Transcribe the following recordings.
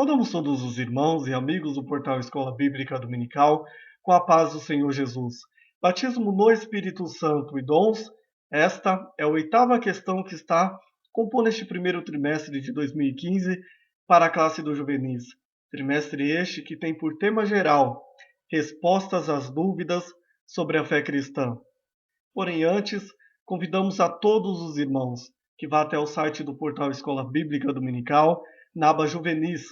Saudamos todos os irmãos e amigos do portal Escola Bíblica Dominical com a paz do Senhor Jesus. Batismo no Espírito Santo e dons, esta é a oitava questão que está compondo este primeiro trimestre de 2015 para a classe dos juvenis. Trimestre este que tem por tema geral respostas às dúvidas sobre a fé cristã. Porém, antes, convidamos a todos os irmãos que vá até o site do portal Escola Bíblica Dominical, na aba Juvenis,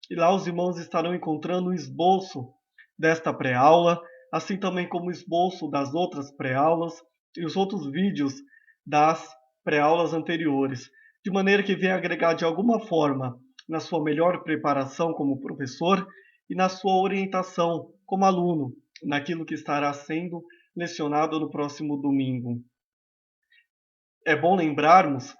e lá os irmãos estarão encontrando o esboço desta pré-aula, assim também como o esboço das outras pré-aulas e os outros vídeos das pré-aulas anteriores, de maneira que venha agregar de alguma forma na sua melhor preparação como professor e na sua orientação como aluno, naquilo que estará sendo lecionado no próximo domingo. É bom lembrarmos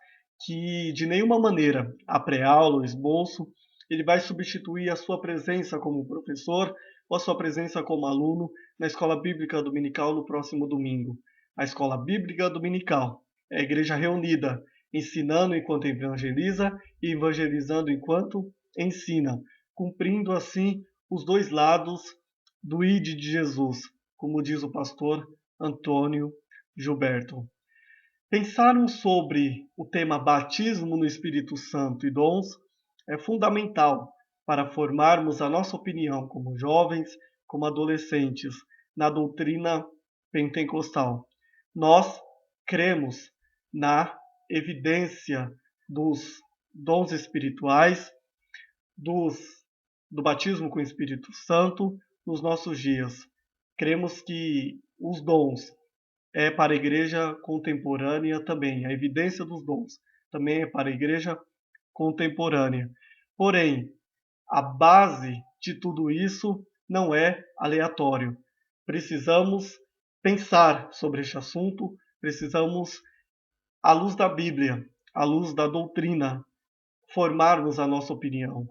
que, de nenhuma maneira, a pré-aula, o esboço, ele vai substituir a sua presença como professor ou a sua presença como aluno na Escola Bíblica Dominical no próximo domingo. A Escola Bíblica Dominical é a igreja reunida, ensinando enquanto evangeliza e evangelizando enquanto ensina, cumprindo assim os dois lados do ID de Jesus, como diz o pastor Antônio Gilberto. Pensarmos sobre o tema batismo no Espírito Santo e dons é fundamental para formarmos a nossa opinião como jovens, como adolescentes, na doutrina pentecostal. Nós cremos na evidência dos dons espirituais, dos, do batismo com o Espírito Santo nos nossos dias. Cremos que os dons é para a igreja contemporânea também. A evidência dos dons também é para a igreja contemporânea. Porém, a base de tudo isso não é aleatório. Precisamos pensar sobre este assunto, precisamos, à luz da Bíblia, à luz da doutrina, formarmos a nossa opinião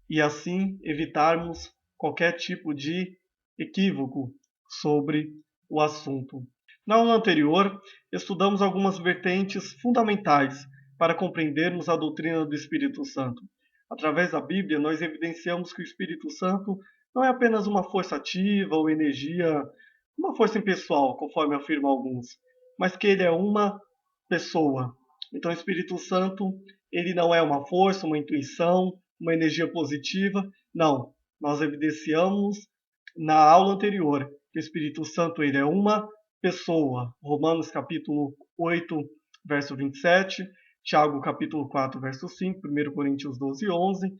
e assim evitarmos qualquer tipo de equívoco sobre o assunto. Na aula anterior, estudamos algumas vertentes fundamentais para compreendermos a doutrina do Espírito Santo. Através da Bíblia, nós evidenciamos que o Espírito Santo não é apenas uma força ativa ou energia, uma força impessoal, conforme afirmam alguns, mas que ele é uma pessoa. Então, o Espírito Santo, ele não é uma força, uma intuição, uma energia positiva. Não, nós evidenciamos na aula anterior que o Espírito Santo ele é uma pessoa. Romanos capítulo 8, verso 27, Tiago capítulo 4, verso 5, 1 Coríntios 12, 11,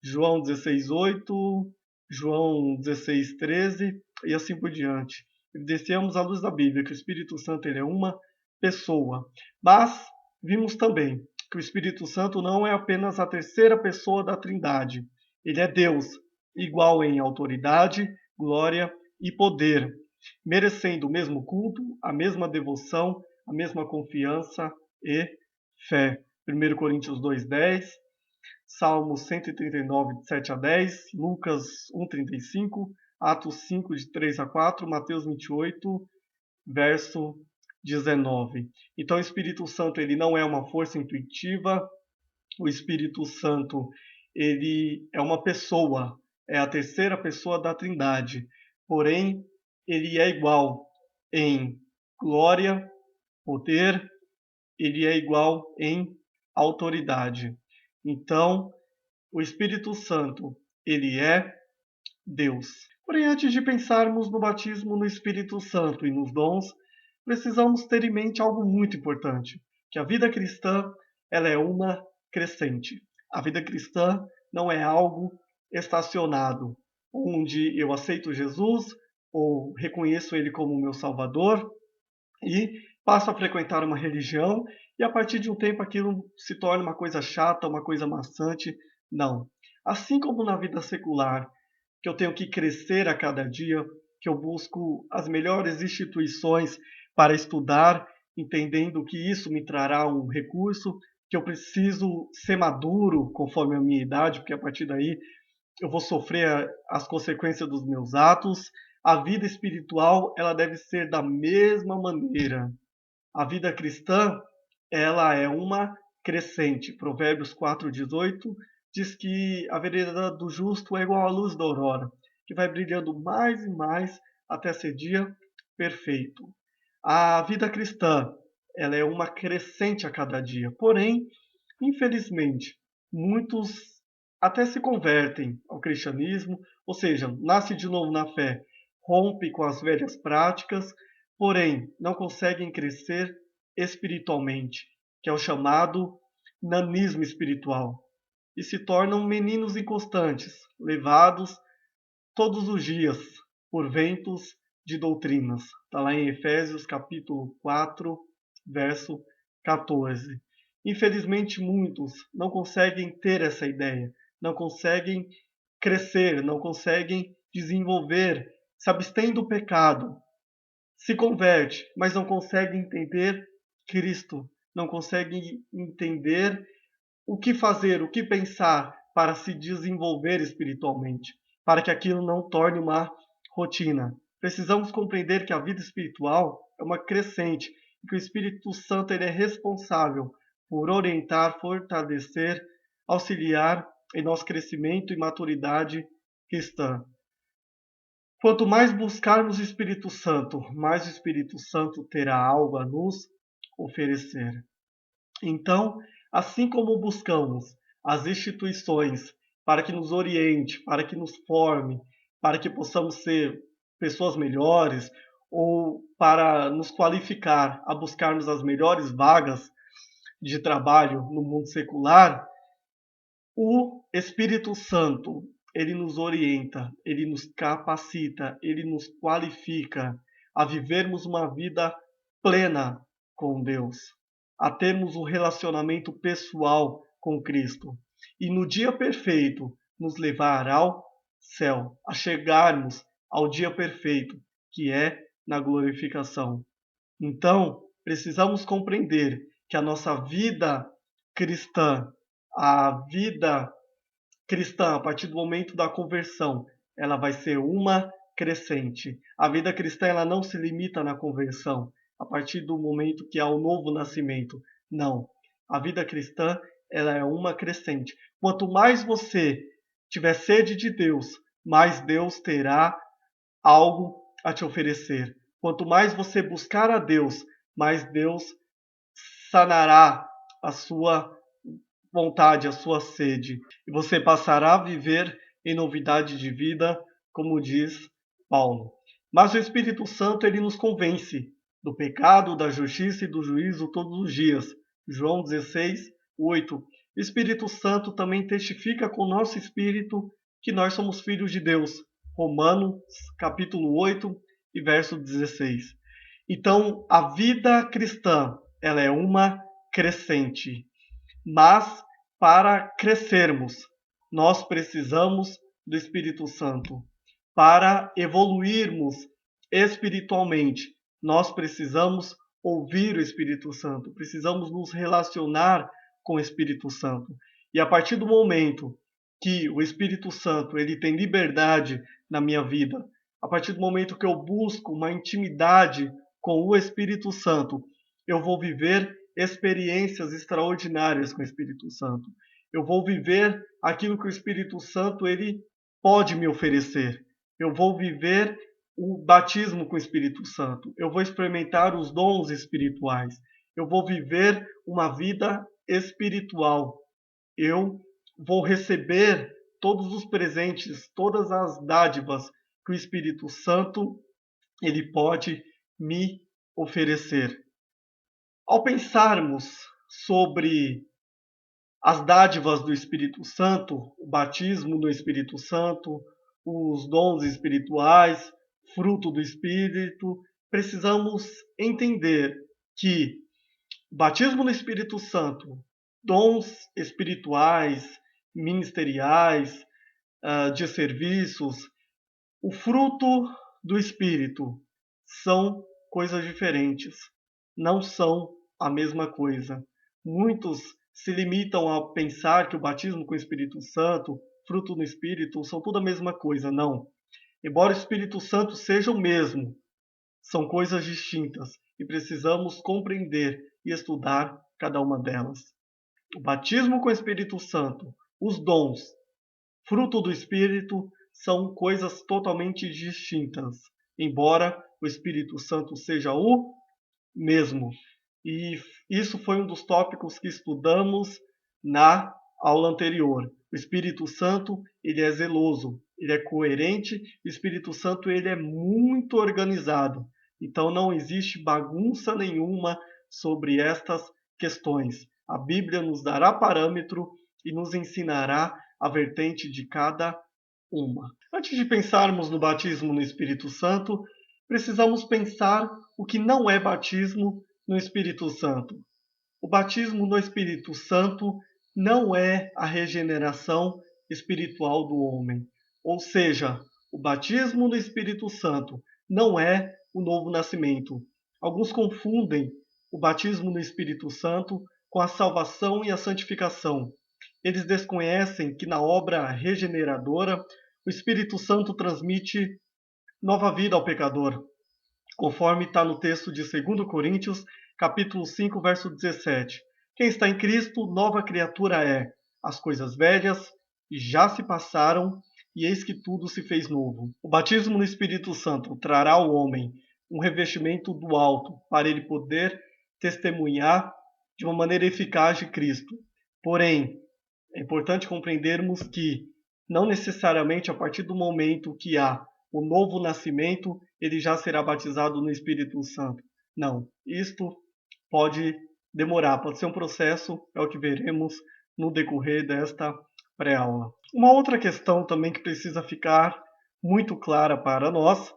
João 16, 8, João 16, 13 e assim por diante. Evidenciamos à luz da Bíblia que o Espírito Santo ele é uma pessoa. Mas vimos também que o Espírito Santo não é apenas a terceira pessoa da Trindade. Ele é Deus, igual em autoridade, glória e poder, merecendo o mesmo culto, a mesma devoção, a mesma confiança e fé. 1 Coríntios 2:10, Salmos 139, de 7 a 10, Lucas 1:35, Atos 5, de 3 a 4, Mateus 28, verso 19. Então, o Espírito Santo ele não é uma força intuitiva, o Espírito Santo ele é uma pessoa, é a terceira pessoa da Trindade, porém ele é igual em glória, poder, ele é igual em autoridade. Então, o Espírito Santo, ele é Deus. Porém, antes de pensarmos no batismo no Espírito Santo e nos dons, precisamos ter em mente algo muito importante, que a vida cristã, ela é uma crescente. A vida cristã não é algo estacionado, onde eu aceito Jesus ou reconheço ele como meu Salvador e passo a frequentar uma religião e a partir de um tempo aquilo se torna uma coisa chata, uma coisa maçante. Não. Assim como na vida secular, que eu tenho que crescer a cada dia, que eu busco as melhores instituições para estudar, entendendo que isso me trará um recurso, que eu preciso ser maduro conforme a minha idade, porque a partir daí eu vou sofrer as consequências dos meus atos. A vida espiritual, ela deve ser da mesma maneira. A vida cristã, ela é uma crescente. Provérbios 4:18 diz que a vereda do justo é igual à luz da aurora, que vai brilhando mais e mais até ser dia perfeito. A vida cristã, ela é uma crescente a cada dia. Porém, infelizmente, muitos até se convertem ao cristianismo, ou seja, nasce de novo na fé, rompe com as velhas práticas, porém não conseguem crescer espiritualmente, que é o chamado nanismo espiritual, e se tornam meninos inconstantes, levados todos os dias por ventos de doutrinas. Está lá em Efésios capítulo 4, verso 14. Infelizmente, muitos não conseguem ter essa ideia, não conseguem crescer, não conseguem desenvolver, se abstêm do pecado, se converte, mas não conseguem entender Cristo, não conseguem entender o que fazer, o que pensar para se desenvolver espiritualmente, para que aquilo não torne uma rotina. Precisamos compreender que a vida espiritual é uma crescente e que o Espírito Santo ele é responsável por orientar, fortalecer, auxiliar em nosso crescimento e maturidade cristã. Quanto mais buscarmos o Espírito Santo, mais o Espírito Santo terá algo a nos oferecer. Então, assim como buscamos as instituições para que nos oriente, para que nos forme, para que possamos ser pessoas melhores ou para nos qualificar a buscarmos as melhores vagas de trabalho no mundo secular, o Espírito Santo, ele nos orienta, ele nos capacita, ele nos qualifica a vivermos uma vida plena com Deus, a termos um relacionamento pessoal com Cristo e no dia perfeito nos levar ao céu, a chegarmos ao dia perfeito, que é na glorificação. Então, precisamos compreender que a nossa vida cristã, a vida cristã, a partir do momento da conversão, ela vai ser uma crescente. A vida cristã ela não se limita na conversão, a partir do momento que há o novo nascimento. Não. A vida cristã ela é uma crescente. Quanto mais você tiver sede de Deus, mais Deus terá algo a te oferecer. Quanto mais você buscar a Deus, mais Deus sanará a sua vontade, a sua sede. E você passará a viver em novidade de vida, como diz Paulo. Mas o Espírito Santo, ele nos convence do pecado, da justiça e do juízo todos os dias. João 16, 8. O Espírito Santo também testifica com o nosso espírito que nós somos filhos de Deus. Romanos, capítulo 8 e verso 16. Então, a vida cristã, ela é uma crescente. Mas para crescermos, nós precisamos do Espírito Santo. Para evoluirmos espiritualmente, nós precisamos ouvir o Espírito Santo, precisamos nos relacionar com o Espírito Santo. E a partir do momento que o Espírito Santo ele tem liberdade na minha vida, a partir do momento que eu busco uma intimidade com o Espírito Santo, eu vou viver experiências extraordinárias com o Espírito Santo. Eu vou viver aquilo que o Espírito Santo ele pode me oferecer. Eu vou viver o batismo com o Espírito Santo. Eu vou experimentar os dons espirituais. Eu vou viver uma vida espiritual. Eu vou receber todos os presentes, todas as dádivas que o Espírito Santo ele pode me oferecer. Ao pensarmos sobre as dádivas do Espírito Santo, o batismo no Espírito Santo, os dons espirituais, fruto do Espírito, precisamos entender que o batismo no Espírito Santo, dons espirituais, ministeriais, de serviços, o fruto do Espírito são coisas diferentes, não são a mesma coisa. Muitos se limitam a pensar que o batismo com o Espírito Santo, fruto do Espírito, são tudo a mesma coisa. Não. Embora o Espírito Santo seja o mesmo, são coisas distintas e precisamos compreender e estudar cada uma delas. O batismo com o Espírito Santo, Os dons, fruto do Espírito, são coisas totalmente distintas, embora o Espírito Santo seja o mesmo. E isso foi um dos tópicos que estudamos na aula anterior. O Espírito Santo, ele é zeloso, ele é coerente, o Espírito Santo ele é muito organizado. Então não existe bagunça nenhuma sobre estas questões. A Bíblia nos dará parâmetro e nos ensinará a vertente de cada uma. Antes de pensarmos no batismo no Espírito Santo, precisamos pensar o que não é batismo no Espírito Santo. O batismo no Espírito Santo não é a regeneração espiritual do homem. Ou seja, o batismo no Espírito Santo não é o novo nascimento. Alguns confundem o batismo no Espírito Santo com a salvação e a santificação. Eles desconhecem que na obra regeneradora o Espírito Santo transmite nova vida ao pecador, conforme está no texto de 2 Coríntios, capítulo 5, verso 17. Quem está em Cristo, nova criatura é. As coisas velhas já se passaram e eis que tudo se fez novo. O batismo no Espírito Santo trará ao homem um revestimento do alto para ele poder testemunhar de uma maneira eficaz de Cristo. Porém, é importante compreendermos que não necessariamente a partir do momento que há o novo nascimento, ele já será batizado no Espírito Santo. Não, isto pode demorar, pode ser um processo, é o que veremos no decorrer desta pré-aula. Uma outra questão também que precisa ficar muito clara para nós,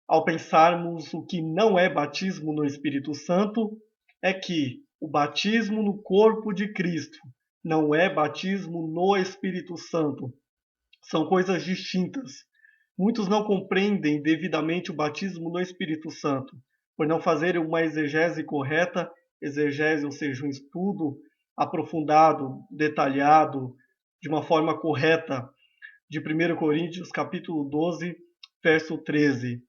ao pensarmos o que não é batismo no Espírito Santo, é que o batismo no corpo de Cristo não é batismo no Espírito Santo. São coisas distintas. Muitos não compreendem devidamente o batismo no Espírito Santo, por não fazerem uma exegese correta, exegese, ou seja, um estudo aprofundado, detalhado, de uma forma correta, de 1 Coríntios capítulo 12, verso 13.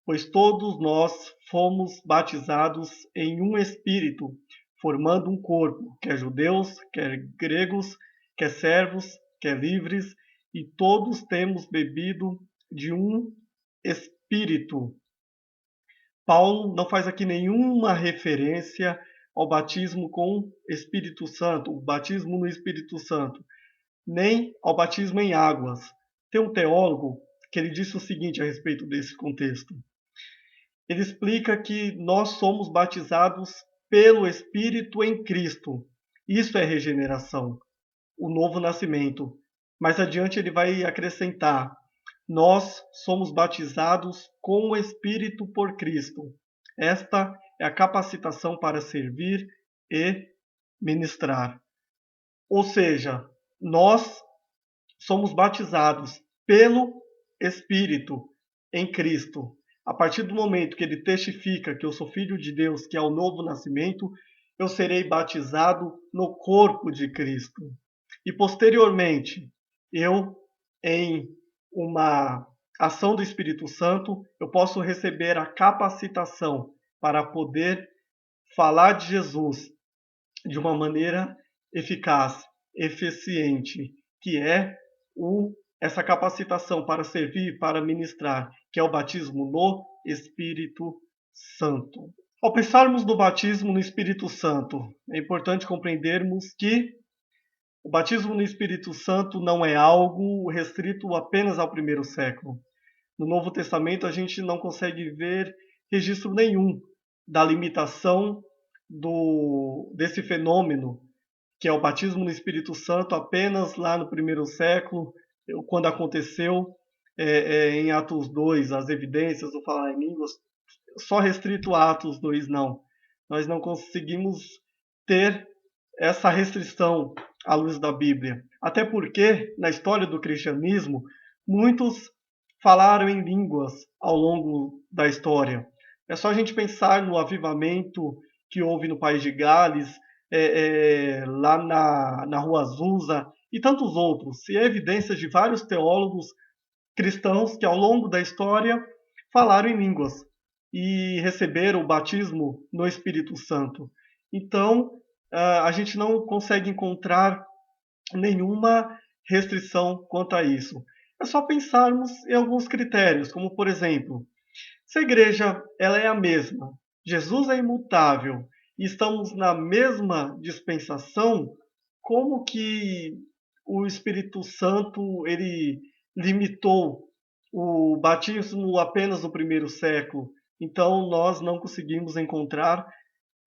Pois todos nós fomos batizados em um Espírito, formando um corpo, quer judeus, quer gregos, quer servos, quer livres, e todos temos bebido de um Espírito. Paulo não faz aqui nenhuma referência ao batismo com Espírito Santo, o batismo no Espírito Santo, nem ao batismo em águas. Tem um teólogo que ele disse o seguinte a respeito desse contexto. Ele explica que nós somos batizados pelo Espírito em Cristo. Isso é regeneração, o novo nascimento. Mais adiante ele vai acrescentar: nós somos batizados com o Espírito por Cristo. Esta é a capacitação para servir e ministrar. Ou seja, nós somos batizados pelo Espírito em Cristo. A partir do momento que ele testifica que eu sou filho de Deus, que é o novo nascimento, eu serei batizado no corpo de Cristo. E posteriormente, eu, em uma ação do Espírito Santo, eu posso receber a capacitação para poder falar de Jesus de uma maneira eficaz, eficiente, que é essa capacitação para servir, para ministrar, que é o batismo no Espírito Santo. Ao pensarmos no batismo no Espírito Santo, é importante compreendermos que o batismo no Espírito Santo não é algo restrito apenas ao primeiro século. No Novo Testamento, a gente não consegue ver registro nenhum da limitação desse fenômeno, que é o batismo no Espírito Santo, apenas lá no primeiro século, quando aconteceu em Atos 2, as evidências do falar em línguas, só restrito a Atos 2, não. Nós não conseguimos ter essa restrição à luz da Bíblia. Até porque, na história do cristianismo, muitos falaram em línguas ao longo da história. É só a gente pensar no avivamento que houve no país de Gales, lá na Rua Azusa e tantos outros. E é evidência de vários teólogos cristãos que ao longo da história falaram em línguas e receberam o batismo no Espírito Santo. Então, a gente não consegue encontrar nenhuma restrição quanto a isso. É só pensarmos em alguns critérios, como por exemplo, se a igreja ela é a mesma, Jesus é imutável e estamos na mesma dispensação, como que o Espírito Santo ele limitou o batismo apenas no primeiro século? Então nós não conseguimos encontrar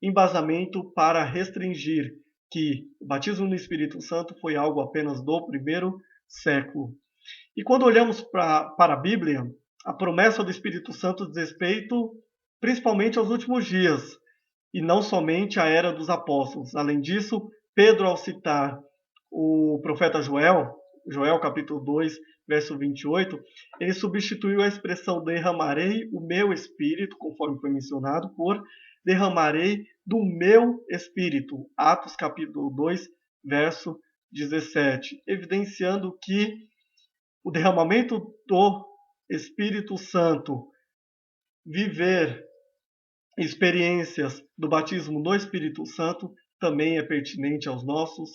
embasamento para restringir que o batismo no Espírito Santo foi algo apenas do primeiro século. E quando olhamos para a Bíblia, a promessa do Espírito Santo diz respeito principalmente aos últimos dias, e não somente à era dos apóstolos. Além disso, Pedro, ao citar o profeta Joel, Joel capítulo 2, verso 28, ele substituiu a expressão derramarei o meu espírito, conforme foi mencionado, por derramarei do meu espírito. Atos capítulo 2, verso 17, evidenciando que o derramamento do Espírito Santo, viver experiências do batismo no Espírito Santo, também é pertinente aos nossos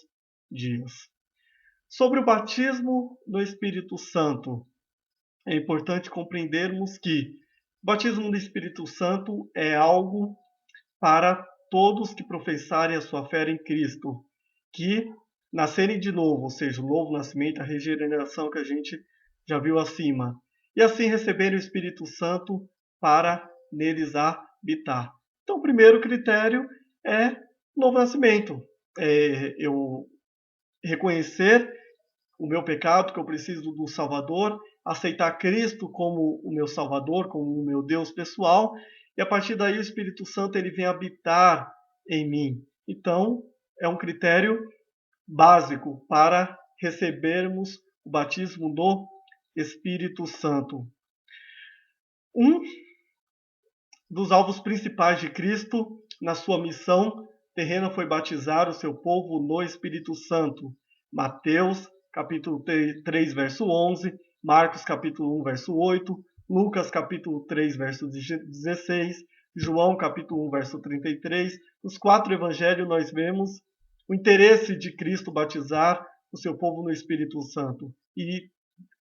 dias. Sobre o batismo no Espírito Santo, é importante compreendermos que o batismo no Espírito Santo é algo para todos que professarem a sua fé em Cristo, que nascerem de novo, ou seja, o novo nascimento, a regeneração que a gente já viu acima, e assim receberem o Espírito Santo para neles habitar. Então, o primeiro critério é novo nascimento. Eu reconhecer o meu pecado, que eu preciso do Salvador, aceitar Cristo como o meu Salvador, como o meu Deus pessoal, e a partir daí o Espírito Santo ele vem habitar em mim. Então, é um critério básico para recebermos o batismo do Espírito Santo. Um dos alvos principais de Cristo na sua missão terrena foi batizar o seu povo no Espírito Santo. Mateus, capítulo 3, verso 11, Marcos, capítulo 1, verso 8, Lucas, capítulo 3, verso 16, João, capítulo 1, verso 33. Nos 4 evangelhos nós vemos o interesse de Cristo batizar o seu povo no Espírito Santo e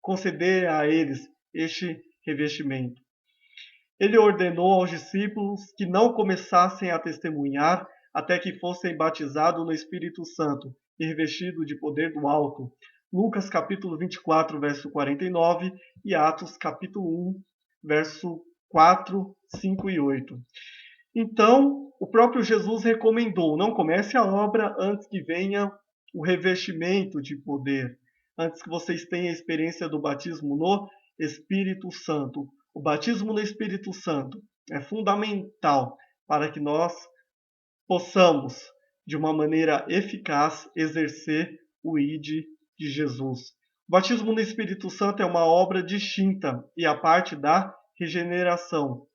conceder a eles este revestimento. Ele ordenou aos discípulos que não começassem a testemunhar até que fossem batizados no Espírito Santo e revestidos de poder do alto. Lucas capítulo 24, verso 49 e Atos capítulo 1, verso 4, 5 e 8. Então, o próprio Jesus recomendou: não comece a obra antes que venha o revestimento de poder, antes que vocês tenham a experiência do batismo no Espírito Santo. O batismo no Espírito Santo é fundamental para que nós possamos, de uma maneira eficaz, exercer o ID de Jesus. O batismo no Espírito Santo é uma obra distinta e a parte da regeneração,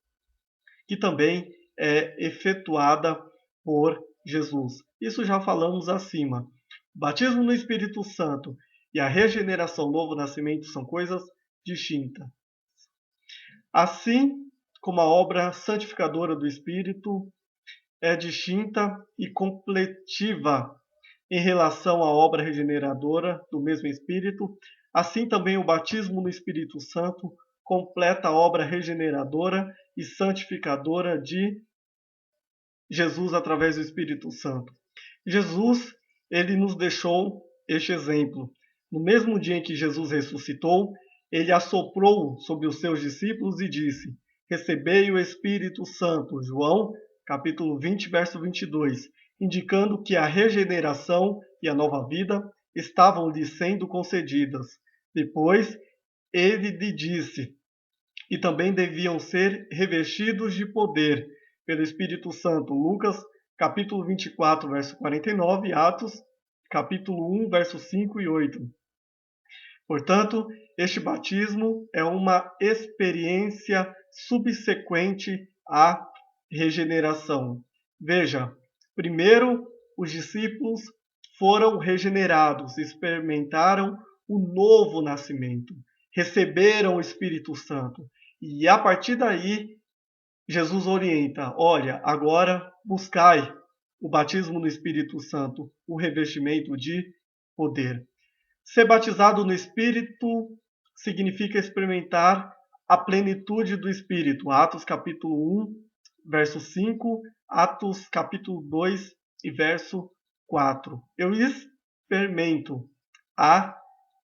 que também é efetuada por Jesus. Isso já falamos acima. O batismo no Espírito Santo e a regeneração, novo nascimento, são coisas distintas. Assim como a obra santificadora do Espírito é distinta e completiva em relação à obra regeneradora do mesmo Espírito, assim também o batismo no Espírito Santo completa a obra regeneradora e santificadora de Jesus através do Espírito Santo. Jesus, ele nos deixou este exemplo. No mesmo dia em que Jesus ressuscitou, ele assoprou sobre os seus discípulos e disse: recebei o Espírito Santo. João, capítulo 20, verso 22, indicando que a regeneração e a nova vida estavam lhe sendo concedidas. Depois, ele lhe disse: e também deviam ser revestidos de poder pelo Espírito Santo. Lucas, capítulo 24, verso 49, Atos, capítulo 1, versos 5 e 8. Portanto, este batismo é uma experiência subsequente à regeneração. Veja, primeiro os discípulos foram regenerados, experimentaram o novo nascimento, receberam o Espírito Santo. E a partir daí, Jesus orienta: olha, agora buscai o batismo no Espírito Santo, o revestimento de poder. Ser batizado no Espírito significa experimentar a plenitude do Espírito. Atos capítulo 1, verso 5, Atos capítulo 2 e verso 4. Eu experimento a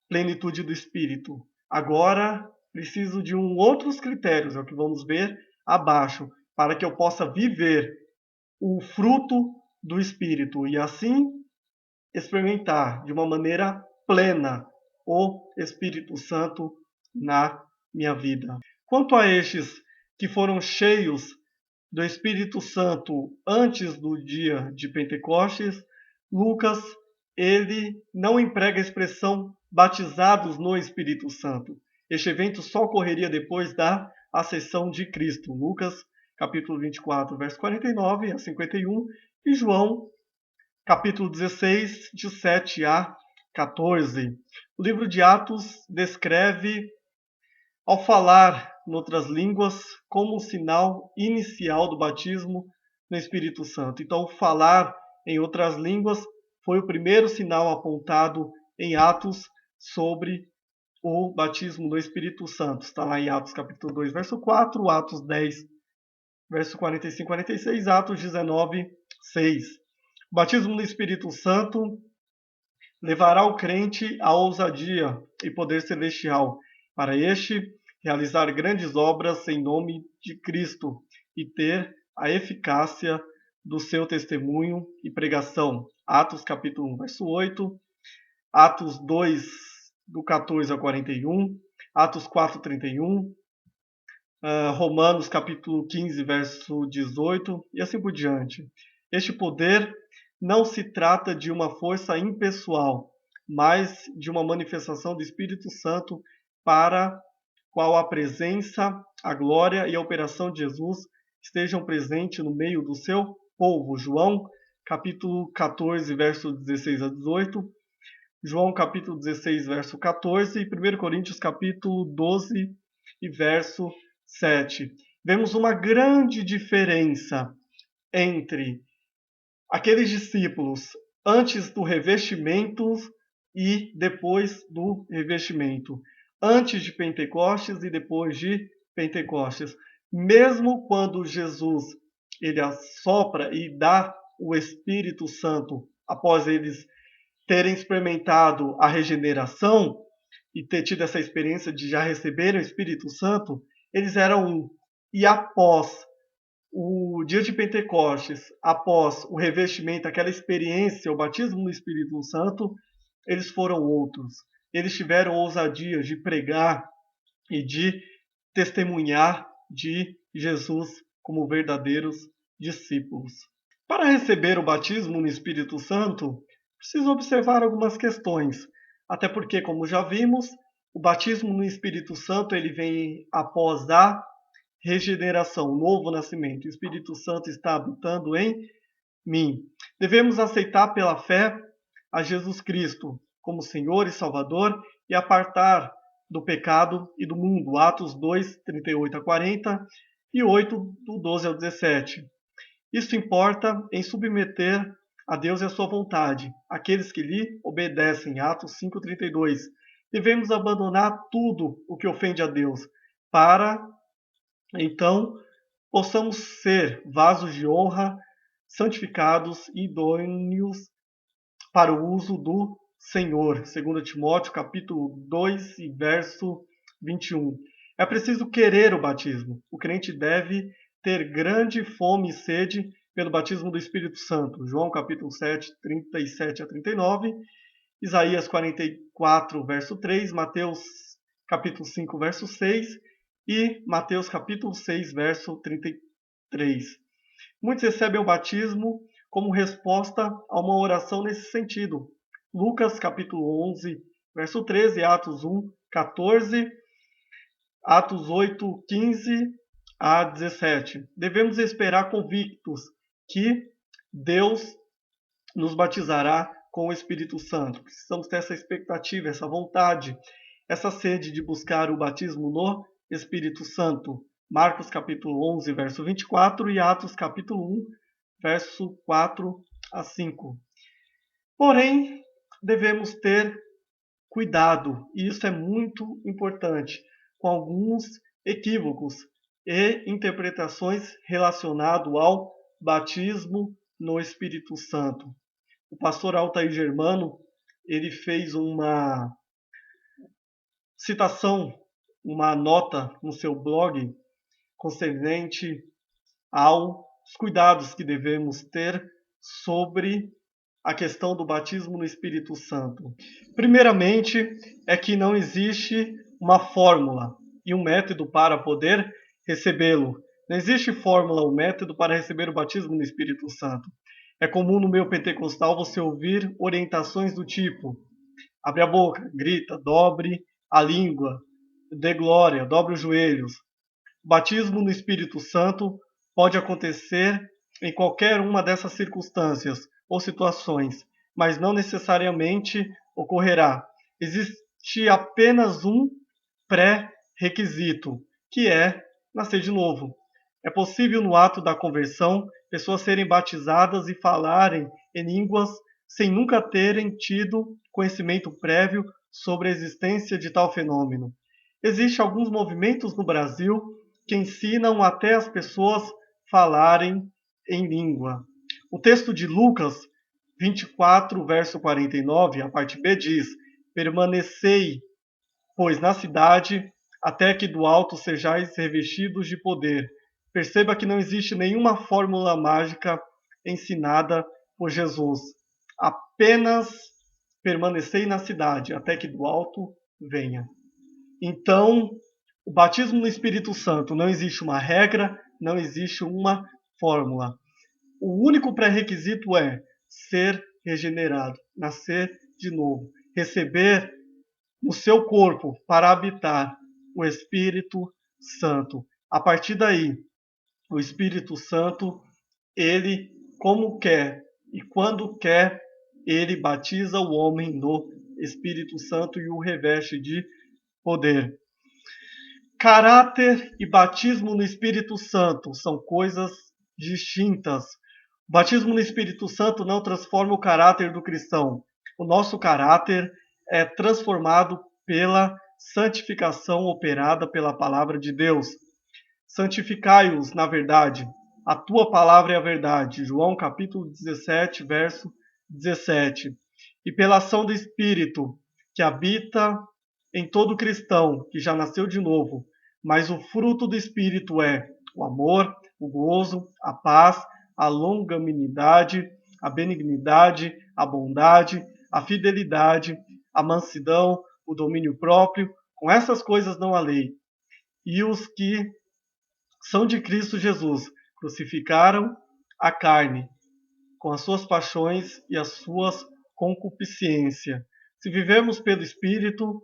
plenitude do Espírito. Agora preciso de outros critérios, é o que vamos ver abaixo, para que eu possa viver o fruto do Espírito e assim experimentar de uma maneira plena o Espírito Santo na minha vida. Quanto a estes que foram cheios do Espírito Santo antes do dia de Pentecostes, Lucas ele não emprega a expressão batizados no Espírito Santo. Este evento só ocorreria depois da ascensão de Cristo. Lucas capítulo 24, verso 49 a 51 e João capítulo 16, de 7 a 14. O livro de Atos descreve, ao falar em outras línguas, como um sinal inicial do batismo no Espírito Santo. Então, falar em outras línguas foi o primeiro sinal apontado em Atos sobre o batismo no Espírito Santo. Está lá em Atos capítulo 2, verso 4, Atos 10, verso 45 e 46, Atos 19, 6. O batismo no Espírito Santo levará o crente à ousadia e poder celestial, para este realizar grandes obras em nome de Cristo e ter a eficácia do seu testemunho e pregação. Atos capítulo 1, verso 8, Atos 2, do 14 ao 41, Atos 4, 31, Romanos capítulo 15, verso 18 e assim por diante. Este poder não se trata de uma força impessoal, mas de uma manifestação do Espírito Santo para qual a presença, a glória e a operação de Jesus estejam presentes no meio do seu povo. João capítulo 14, verso 16 a 18, João capítulo 16, verso 14 e 1 Coríntios capítulo 12 e verso 7. Vemos uma grande diferença entre aqueles discípulos antes do revestimento e depois do revestimento, antes de Pentecostes e depois de Pentecostes. Mesmo quando Jesus ele assopra e dá o Espírito Santo após eles terem experimentado a regeneração e ter tido essa experiência de já receberem o Espírito Santo, eles eram um. E após o dia de Pentecostes, após o revestimento, aquela experiência, o batismo no Espírito Santo, eles foram outros. Eles tiveram ousadia de pregar e de testemunhar de Jesus como verdadeiros discípulos. Para receber o batismo no Espírito Santo, preciso observar algumas questões. Até porque, como já vimos, o batismo no Espírito Santo ele vem após a regeneração, o novo nascimento. O Espírito Santo está habitando em mim. Devemos aceitar pela fé a Jesus Cristo como Senhor e Salvador e apartar do pecado e do mundo. Atos 2, 38 a 40 e 8, do 12 ao 17. Isso importa em submeter a Deus e a sua vontade, aqueles que lhe obedecem. Atos 5, 32. Devemos abandonar tudo o que ofende a Deus, para então possamos ser vasos de honra, santificados e idôneos para o uso do Senhor. 2 Timóteo capítulo 2 e verso 21. É preciso querer o batismo. O crente deve ter grande fome e sede pelo batismo do Espírito Santo. João capítulo 7, 37 a 39, Isaías 44, verso 3, Mateus capítulo 5, verso 6 e Mateus capítulo 6, verso 33. Muitos recebem o batismo como resposta a uma oração nesse sentido. Lucas capítulo 11, verso 13, Atos 1, 14, Atos 8, 15 a 17. Devemos esperar convictos que Deus nos batizará com o Espírito Santo. Precisamos ter essa expectativa, essa vontade, essa sede de buscar o batismo no Espírito Santo. Marcos capítulo 11, verso 24 e Atos capítulo 1, verso 4 a 5. Porém, devemos ter cuidado, e isso é muito importante, com alguns equívocos e interpretações relacionadas ao batismo no Espírito Santo. O pastor Altair Germano, ele fez uma citação, uma nota no seu blog concernente aos cuidados que devemos ter sobre a questão do batismo no Espírito Santo. Primeiramente, é que não existe uma fórmula e um método para poder recebê-lo. Não existe fórmula ou método para receber o batismo no Espírito Santo. É comum no meio pentecostal você ouvir orientações do tipo: abre a boca, grita, dobre a língua, dê glória, dobre os joelhos. O batismo no Espírito Santo pode acontecer em qualquer uma dessas circunstâncias ou situações, mas não necessariamente ocorrerá. Existe apenas um pré-requisito, que é nascer de novo. É possível, no ato da conversão, pessoas serem batizadas e falarem em línguas sem nunca terem tido conhecimento prévio sobre a existência de tal fenômeno. Existem alguns movimentos no Brasil que ensinam até as pessoas falarem em língua. O texto de Lucas 24, verso 49, a parte B diz: permanecei, pois, na cidade, até que do alto sejais revestidos de poder. Perceba que não existe nenhuma fórmula mágica ensinada por Jesus. Apenas permanecei na cidade, até que do alto venha. Então, o batismo no Espírito Santo não existe uma regra, não existe uma fórmula. O único pré-requisito é ser regenerado, nascer de novo, receber no seu corpo para habitar o Espírito Santo. A partir daí, o Espírito Santo, ele, como quer e quando quer, ele batiza o homem no Espírito Santo e o reveste de poder. Caráter e batismo no Espírito Santo são coisas distintas. O batismo no Espírito Santo não transforma o caráter do cristão. O nosso caráter é transformado pela santificação operada pela palavra de Deus. Santificai-os na verdade. A tua palavra é a verdade. João capítulo 17, verso 17. E pela ação do Espírito que habita em todo cristão que já nasceu de novo, mas o fruto do Espírito é o amor, o gozo, a paz, a longanimidade, a benignidade, a bondade, a fidelidade, a mansidão, o domínio próprio. Com essas coisas não há lei. E os que são de Cristo Jesus crucificaram a carne com as suas paixões e as suas concupiscências. Se vivemos pelo Espírito,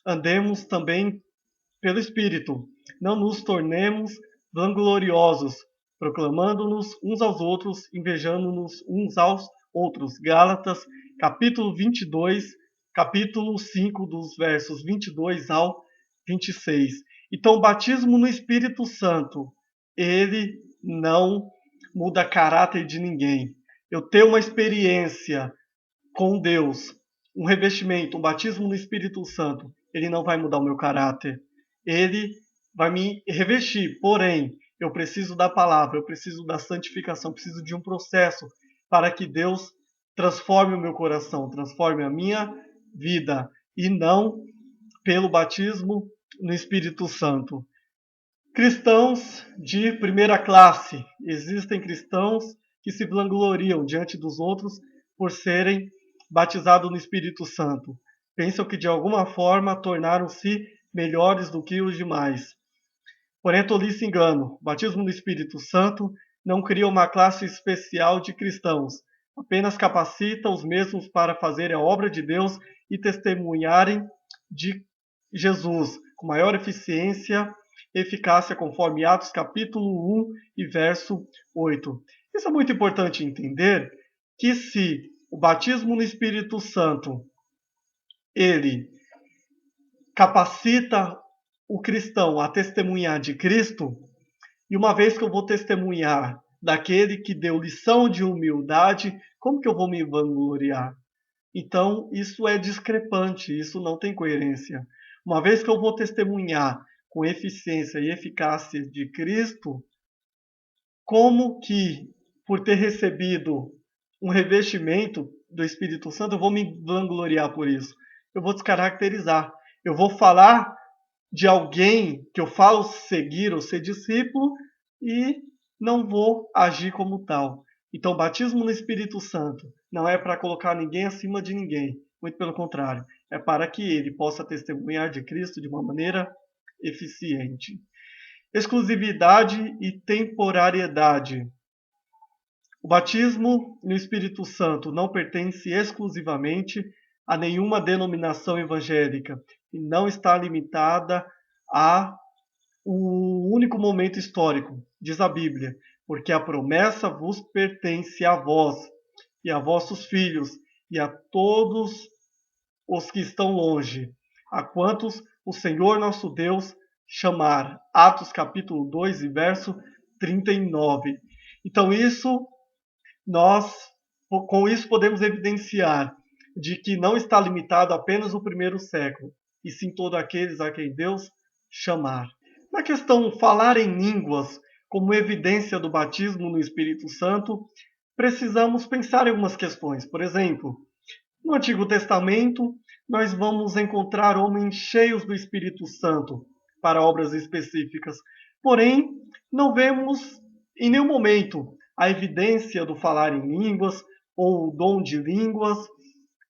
andemos também pelo Espírito. Não nos tornemos vangloriosos, proclamando-nos uns aos outros, invejando-nos uns aos outros. Gálatas, capítulo 22, capítulo 5, dos versos 22 ao 26. Então, o batismo no Espírito Santo, ele não muda caráter de ninguém. Eu tenho uma experiência com Deus, um revestimento, um batismo no Espírito Santo, ele não vai mudar o meu caráter. Ele vai me revestir, porém, eu preciso da palavra, eu preciso da santificação, preciso de um processo para que Deus transforme o meu coração, transforme a minha vida, e não pelo batismo no Espírito Santo. Cristãos de primeira classe. Existem cristãos que se vangloriam diante dos outros por serem batizados no Espírito Santo. Pensam que de alguma forma tornaram-se melhores do que os demais. Porém, tolice e engano. O batismo no Espírito Santo não cria uma classe especial de cristãos. Apenas capacita os mesmos para fazerem a obra de Deus e testemunharem de Jesus com maior eficiência e eficácia, conforme Atos capítulo 1 e verso 8. Isso é muito importante entender, que se o batismo no Espírito Santo ele capacita o cristão a testemunhar de Cristo, e uma vez que eu vou testemunhar daquele que deu lição de humildade, como que eu vou me vangloriar? Então, isso é discrepante, isso não tem coerência. Uma vez que eu vou testemunhar com eficiência e eficácia de Cristo, como que, por ter recebido um revestimento do Espírito Santo, eu vou me vangloriar por isso? Eu vou descaracterizar. Eu vou falar de alguém que eu falo seguir ou ser discípulo e não vou agir como tal. Então, batismo no Espírito Santo não é para colocar ninguém acima de ninguém, muito pelo contrário, é para que ele possa testemunhar de Cristo de uma maneira eficiente. Exclusividade e temporariedade. O batismo no Espírito Santo não pertence exclusivamente a nenhuma denominação evangélica e não está limitada a um único momento histórico, diz a Bíblia, porque a promessa vos pertence a vós e a vossos filhos e a todos os que estão longe, a quantos o Senhor nosso Deus chamar. Atos capítulo 2 e verso 39. Então nós com isso podemos evidenciar de que não está limitado apenas o primeiro século, e sim todos aqueles a quem Deus chamar. Na questão falar em línguas como evidência do batismo no Espírito Santo, precisamos pensar em algumas questões. Por exemplo, no Antigo Testamento, nós vamos encontrar homens cheios do Espírito Santo para obras específicas. Porém, não vemos em nenhum momento a evidência do falar em línguas ou o dom de línguas.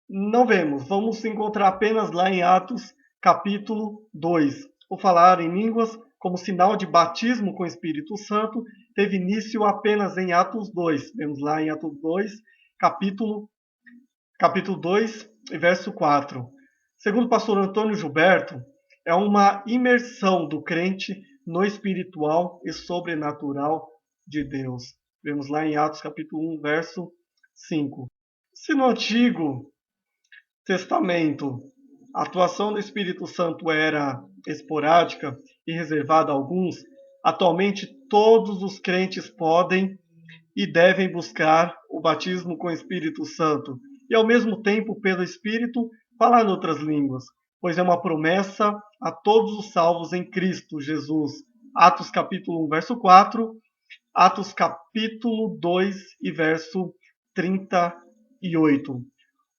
Não vemos. Vamos encontrar apenas lá em Atos, capítulo 2. O falar em línguas, como sinal de batismo com o Espírito Santo, teve início apenas em Atos 2. Vemos lá em Atos 2, capítulo 2, verso 4. Segundo o pastor Antônio Gilberto, é uma imersão do crente no espiritual e sobrenatural de Deus. Vemos lá em Atos capítulo 1, verso 5. Se no Antigo Testamento a atuação do Espírito Santo era esporádica e reservada a alguns, atualmente todos os crentes podem e devem buscar o batismo com o Espírito Santo e, ao mesmo tempo, pelo Espírito, falar em outras línguas, pois é uma promessa a todos os salvos em Cristo Jesus. Atos capítulo 1, verso 4, Atos capítulo 2 e verso 38.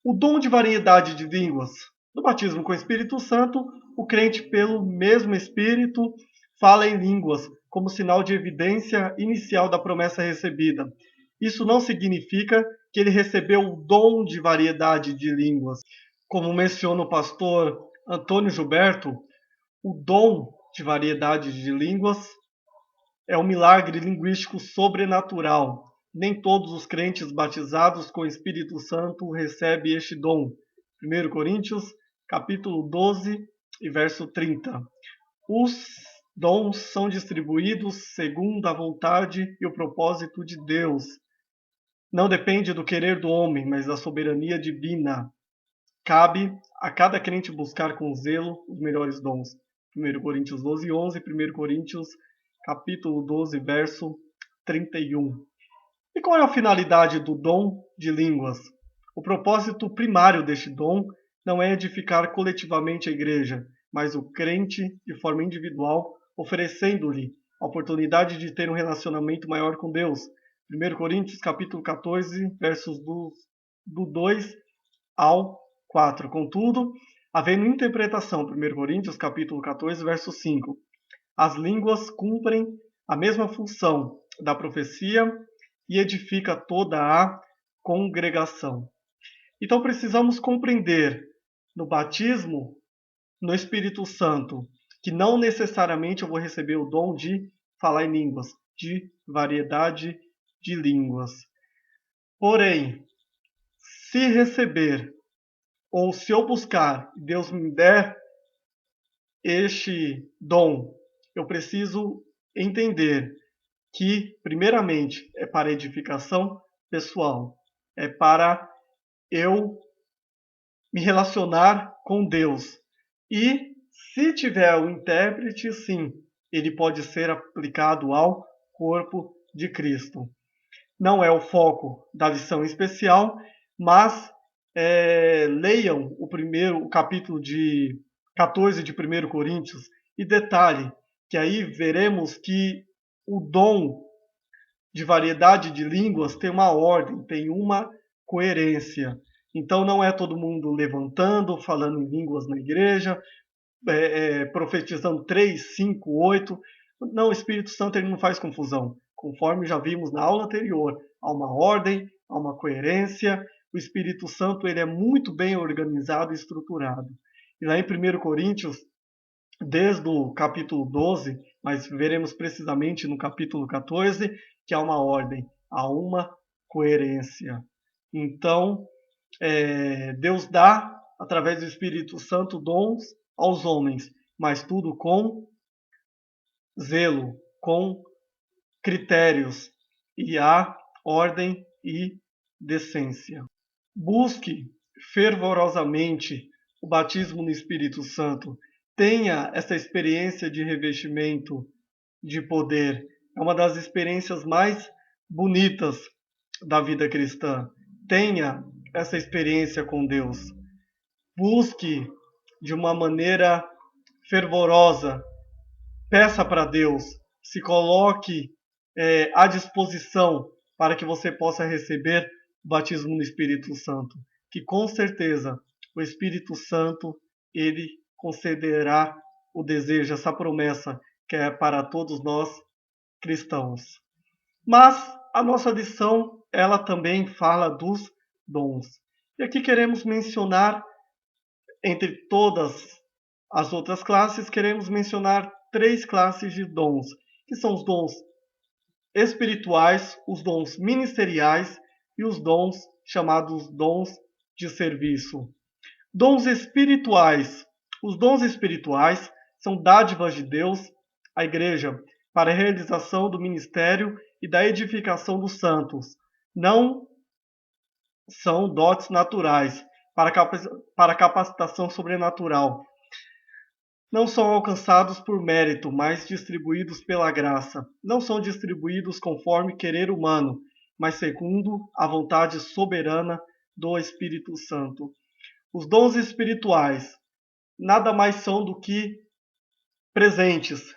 O dom de variedade de línguas. No batismo com o Espírito Santo, o crente, pelo mesmo Espírito, fala em línguas, como sinal de evidência inicial da promessa recebida. Isso não significa que ele recebeu o dom de variedade de línguas. Como menciona o pastor Antônio Gilberto, o dom de variedade de línguas é um milagre linguístico sobrenatural. Nem todos os crentes batizados com o Espírito Santo recebem este dom. 1 Coríntios, capítulo 12 e verso 30. Os dons são distribuídos segundo a vontade e o propósito de Deus. Não depende do querer do homem, mas da soberania divina. Cabe a cada crente buscar com zelo os melhores dons. 1 Coríntios 12, 11, 1 Coríntios capítulo 12, verso 31. E qual é a finalidade do dom de línguas? O propósito primário deste dom não é edificar coletivamente a igreja, mas o crente de forma individual, oferecendo-lhe a oportunidade de ter um relacionamento maior com Deus. 1 Coríntios capítulo 14, versos do 2 ao 4. Contudo, havendo interpretação, 1 Coríntios capítulo 14, verso 5, as línguas cumprem a mesma função da profecia e edifica toda a congregação. Então precisamos compreender no batismo no Espírito Santo que não necessariamente eu vou receber o dom de falar em línguas, de variedade de línguas. Porém, se receber ou se eu buscar, Deus me der este dom, eu preciso entender que, primeiramente, é para edificação pessoal, é para eu me relacionar com Deus. E, se tiver o intérprete, sim, ele pode ser aplicado ao corpo de Cristo. Não é o foco da lição especial, mas leiam o capítulo de 14 de 1 Coríntios e detalhe que aí veremos que o dom de variedade de línguas tem uma ordem, tem uma coerência. Então não é todo mundo levantando, falando em línguas na igreja, profetizando 3, 5, 8. Não, o Espírito Santo ele não faz confusão. Conforme já vimos na aula anterior, há uma ordem, há uma coerência. O Espírito Santo ele é muito bem organizado e estruturado. E lá em 1 Coríntios, desde o capítulo 12, mas veremos precisamente no capítulo 14, que há uma ordem, há uma coerência. Então, Deus dá, através do Espírito Santo, dons aos homens, mas tudo com zelo, com critérios, e há ordem e decência. Busque fervorosamente o batismo no Espírito Santo. Tenha essa experiência de revestimento de poder. É uma das experiências mais bonitas da vida cristã. Tenha essa experiência com Deus. Busque de uma maneira fervorosa. Peça para Deus. Se coloque à disposição para que você possa receber o batismo no Espírito Santo. Que com certeza o Espírito Santo ele concederá o desejo, essa promessa que é para todos nós cristãos. Mas a nossa lição, ela também fala dos dons. E aqui queremos mencionar, entre todas as outras classes, queremos mencionar 3 classes de dons, que são os dons espirituais, os dons ministeriais e os dons chamados dons de serviço. Dons espirituais. Os dons espirituais são dádivas de Deus à igreja para a realização do ministério e da edificação dos santos. Não são dotes naturais para capacitação sobrenatural. Não são alcançados por mérito, mas distribuídos pela graça. Não são distribuídos conforme querer humano, mas segundo a vontade soberana do Espírito Santo. Os dons espirituais nada mais são do que presentes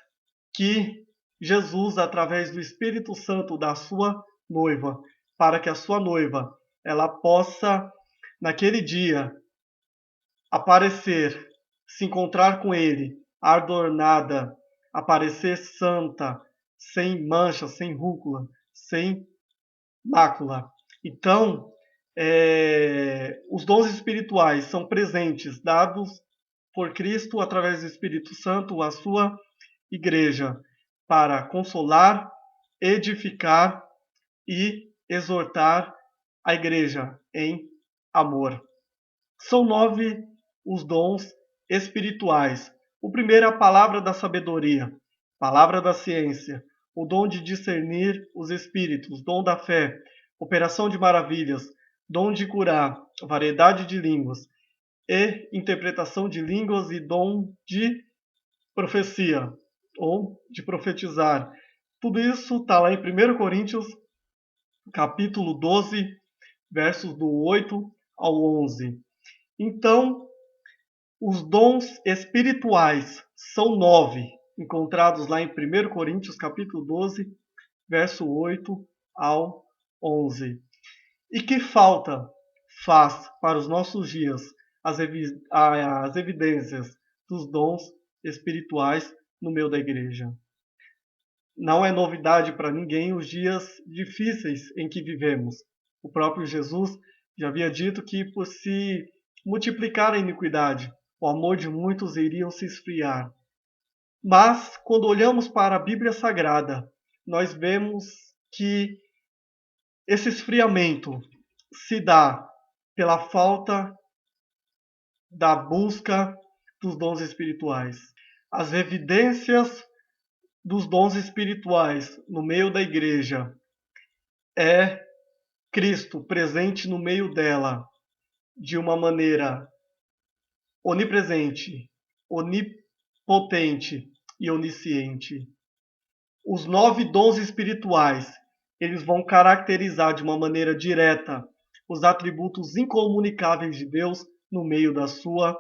que Jesus, através do Espírito Santo, dá à sua noiva, para que a sua noiva ela possa, naquele dia, aparecer, se encontrar com ele, adornada, aparecer santa, sem mancha, sem rúcula, sem mácula. Então, os dons espirituais são presentes dados por Cristo através do Espírito Santo à sua igreja para consolar, edificar e exortar a igreja em amor. São 9 os dons espirituais. O primeiro é a palavra da sabedoria, palavra da ciência, o dom de discernir os espíritos, dom da fé, operação de maravilhas, dom de curar, variedade de línguas e interpretação de línguas e dom de profecia ou de profetizar. Tudo isso está lá em 1 Coríntios, capítulo 12, versos do 8 ao 11. Então, os dons espirituais são 9, encontrados lá em 1 Coríntios, capítulo 12, verso 8 ao 11. E que falta faz para os nossos dias as evidências dos dons espirituais no meio da igreja? Não é novidade para ninguém os dias difíceis em que vivemos. O próprio Jesus já havia dito que por se multiplicar a iniquidade, o amor de muitos iria se esfriar. Mas, quando olhamos para a Bíblia Sagrada, nós vemos que esse esfriamento se dá pela falta da busca dos dons espirituais. As evidências dos dons espirituais no meio da igreja é Cristo presente no meio dela de uma maneira onipresente, onipotente e onisciente. Os 9 dons espirituais, eles vão caracterizar de uma maneira direta os atributos incomunicáveis de Deus no meio da sua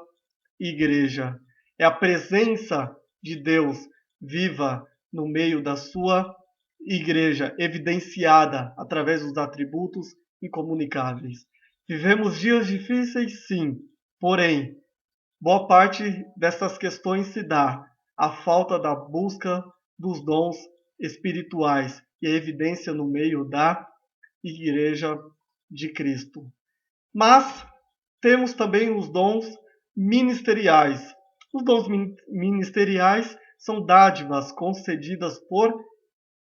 igreja. É a presença de Deus viva no meio da sua igreja, evidenciada através dos atributos incomunicáveis. Vivemos dias difíceis, sim, porém, boa parte dessas questões se dá à falta da busca dos dons espirituais e a evidência no meio da Igreja de Cristo. Mas temos também os dons ministeriais. Os dons ministeriais são dádivas concedidas por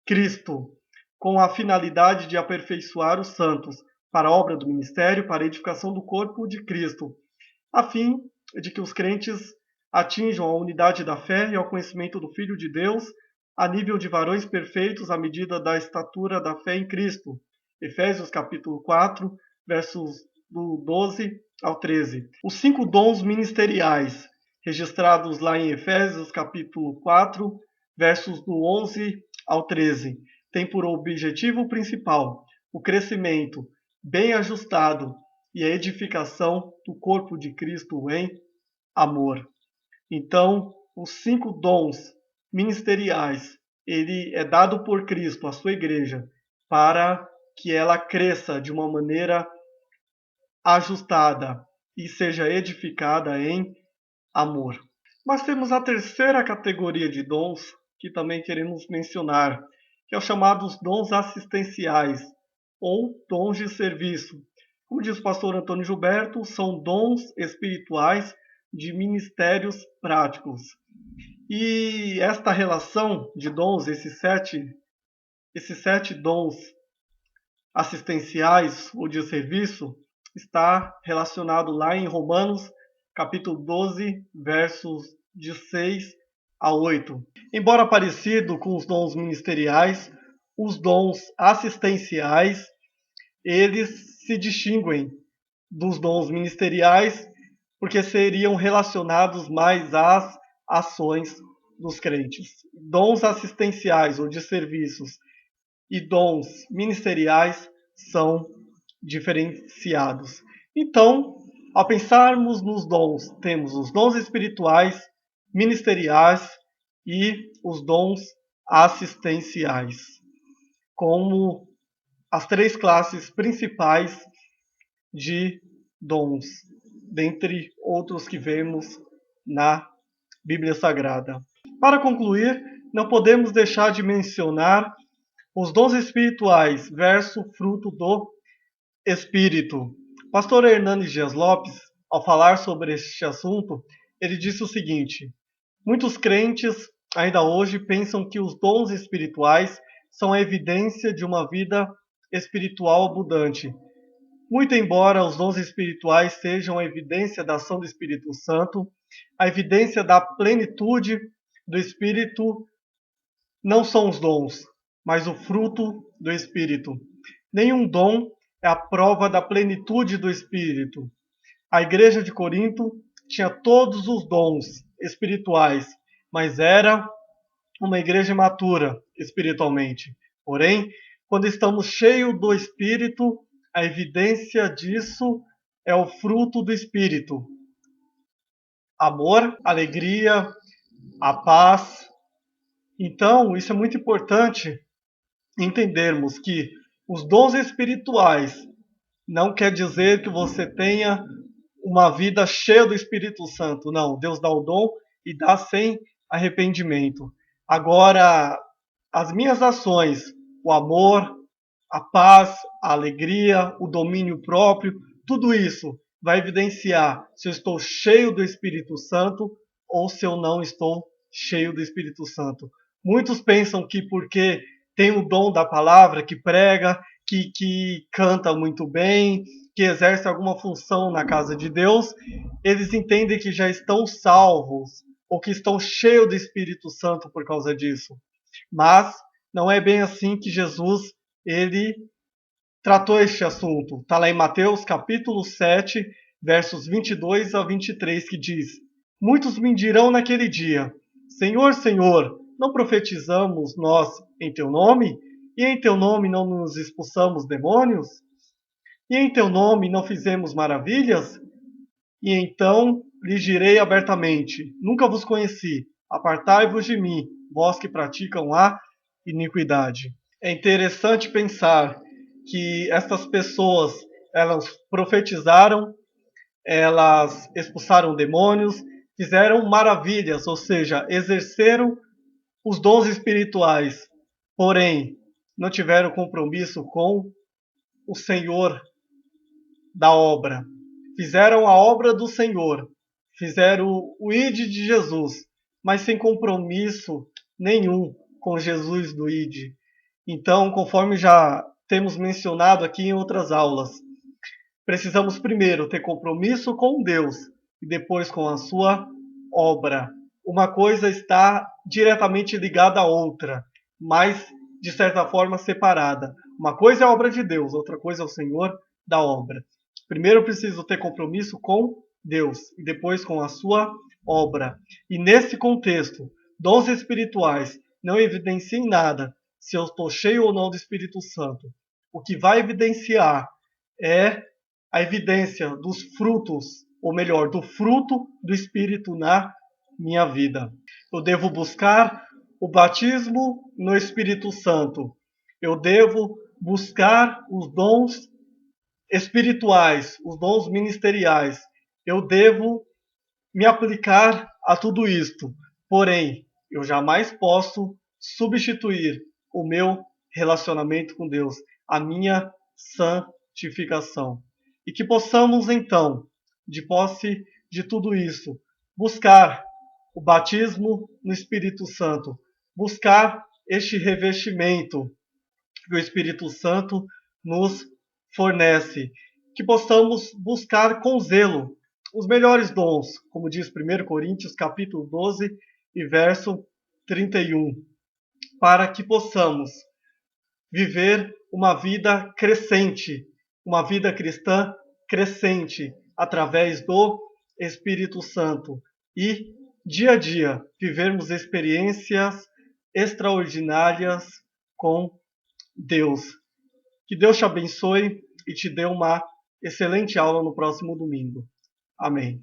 Cristo, com a finalidade de aperfeiçoar os santos para a obra do ministério, para a edificação do corpo de Cristo, a fim de que os crentes atinjam a unidade da fé e ao conhecimento do Filho de Deus, a nível de varões perfeitos à medida da estatura da fé em Cristo. Efésios capítulo 4, versos do 12 ao 13. Os 5 dons ministeriais, registrados lá em Efésios capítulo 4, versos do 11 ao 13, têm por objetivo principal o crescimento bem ajustado e a edificação do corpo de Cristo em amor. Então, os 5 dons ministeriais, ele é dado por Cristo à sua igreja para que ela cresça de uma maneira ajustada e seja edificada em amor. Mas temos a terceira categoria de dons que também queremos mencionar, que é os chamados dons assistenciais ou dons de serviço. Como diz o pastor Antônio Gilberto, são dons espirituais de ministérios práticos. E esta relação de dons, esses sete dons assistenciais ou de serviço, está relacionado lá em Romanos, capítulo 12, versos de 6 a 8. Embora parecido com os dons ministeriais, os dons assistenciais, eles se distinguem dos dons ministeriais porque seriam relacionados mais às ações dos crentes. Dons assistenciais ou de serviços e dons ministeriais são diferenciados. Então, ao pensarmos nos dons, temos os dons espirituais, ministeriais e os dons assistenciais, como as 3 classes principais de dons, dentre outros que vemos na Bíblia Sagrada. Para concluir, não podemos deixar de mencionar os dons espirituais versus fruto do Espírito. Pastor Hernandes Dias Lopes, ao falar sobre este assunto, ele disse o seguinte: muitos crentes ainda hoje pensam que os dons espirituais são a evidência de uma vida espiritual abundante. Muito embora os dons espirituais sejam a evidência da ação do Espírito Santo, a evidência da plenitude do Espírito não são os dons, mas o fruto do Espírito. Nenhum dom é a prova da plenitude do Espírito. A igreja de Corinto tinha todos os dons espirituais, mas era uma igreja imatura espiritualmente. Porém, quando estamos cheios do Espírito, a evidência disso é o fruto do Espírito: amor, alegria, a paz. Então, isso é muito importante entendermos que os dons espirituais não quer dizer que você tenha uma vida cheia do Espírito Santo. Não, Deus dá o dom e dá sem arrependimento. Agora, as minhas ações, o amor, a paz, a alegria, o domínio próprio, tudo isso vai evidenciar se eu estou cheio do Espírito Santo ou se eu não estou cheio do Espírito Santo. Muitos pensam que porque tem o dom da palavra, que prega, que canta muito bem, que exerce alguma função na casa de Deus, eles entendem que já estão salvos ou que estão cheios do Espírito Santo por causa disso. Mas não é bem assim que Jesus ele tratou este assunto. Está lá em Mateus capítulo 7, versos 22 a 23, que diz: muitos me dirão naquele dia: Senhor, Senhor, não profetizamos nós em teu nome? E em teu nome não nos expulsamos demônios? E em teu nome não fizemos maravilhas? E então lhes direi abertamente: Nunca vos conheci. Apartai-vos de mim, vós que praticam a iniquidade. É interessante pensar que estas pessoas, elas profetizaram, elas expulsaram demônios, fizeram maravilhas, ou seja, exerceram os dons espirituais, porém não tiveram compromisso com o Senhor da obra. Fizeram a obra do Senhor, fizeram o ID de Jesus, mas sem compromisso nenhum com Jesus do ID. Então, conforme já temos mencionado aqui em outras aulas, precisamos primeiro ter compromisso com Deus e depois com a sua obra. Uma coisa está diretamente ligada à outra, mas de certa forma separada. Uma coisa é a obra de Deus, outra coisa é o Senhor da obra. Primeiro eu preciso ter compromisso com Deus e depois com a sua obra. E nesse contexto, dons espirituais não evidenciam nada se eu estou cheio ou não do Espírito Santo. O que vai evidenciar é a evidência dos frutos, ou melhor, do fruto do Espírito na minha vida. Eu devo buscar o batismo no Espírito Santo. Eu devo buscar os dons espirituais, os dons ministeriais. Eu devo me aplicar a tudo isto. Porém, eu jamais posso substituir o meu relacionamento com Deus, a minha santificação. E que possamos, então, de posse de tudo isso, buscar o batismo no Espírito Santo, buscar este revestimento que o Espírito Santo nos fornece, que possamos buscar com zelo os melhores dons, como diz 1 Coríntios capítulo 12 e verso 31, para que possamos viver uma vida crescente, uma vida cristã crescente através do Espírito Santo e dia a dia vivermos experiências extraordinárias com Deus. Que Deus te abençoe e te dê uma excelente aula no próximo domingo. Amém.